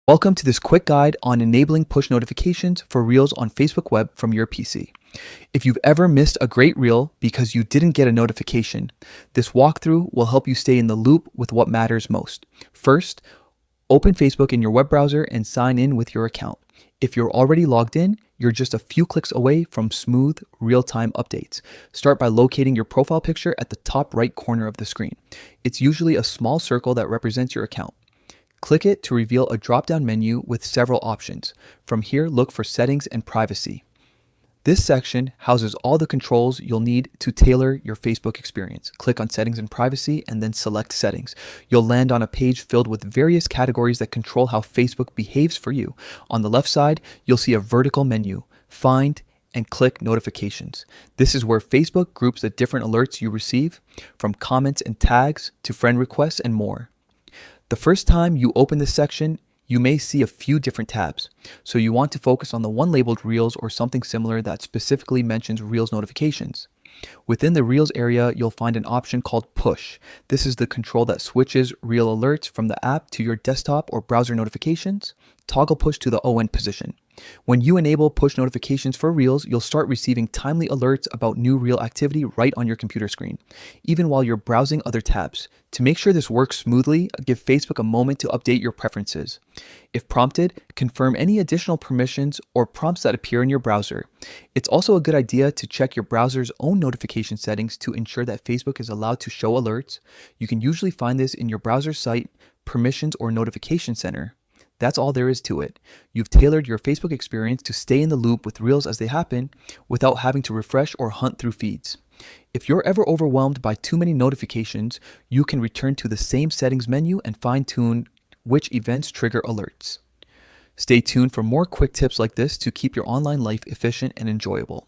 Welcome to this quick guide on enabling push notifications for Reels on Facebook Web from your PC. If you've ever missed a great Reel because you didn't get a notification, this walkthrough will help you stay in the loop with what matters most. First, open Facebook in your web browser and sign in with your account. If you're already logged in, you're just a few clicks away from smooth, real-time updates. Start by locating your profile picture at the top right corner of the screen. It's usually a small circle that represents your account. Click it to reveal a drop-down menu with several options. From here, look for Settings and Privacy. This section houses all the controls you'll need to tailor your Facebook experience. Click on Settings and Privacy and then select Settings. You'll land on a page filled with various categories that control how Facebook behaves for you. On the left side, you'll see a vertical menu, Find, and click Notifications. This is where Facebook groups the different alerts you receive, from comments and tags to friend requests and more. The first time you open this section, you may see a few different tabs. So you want to focus on the one labeled Reels or something similar that specifically mentions Reels notifications. Within the Reels area, you'll find an option called Push. This is the control that switches Reel alerts from the app to your desktop or browser notifications. Toggle Push to the ON position. When you enable push notifications for Reels, you'll start receiving timely alerts about new Reel activity right on your computer screen, even while you're browsing other tabs. To make sure this works smoothly, give Facebook a moment to update your preferences. If prompted, confirm any additional permissions or prompts that appear in your browser. It's also a good idea to check your browser's own notification settings to ensure that Facebook is allowed to show alerts. You can usually find this in your browser site, Permissions, or Notification Center. That's all there is to it. You've tailored your Facebook experience to stay in the loop with Reels as they happen without having to refresh or hunt through feeds. If you're ever overwhelmed by too many notifications, you can return to the same settings menu and fine-tune which events trigger alerts. Stay tuned for more quick tips like this to keep your online life efficient and enjoyable.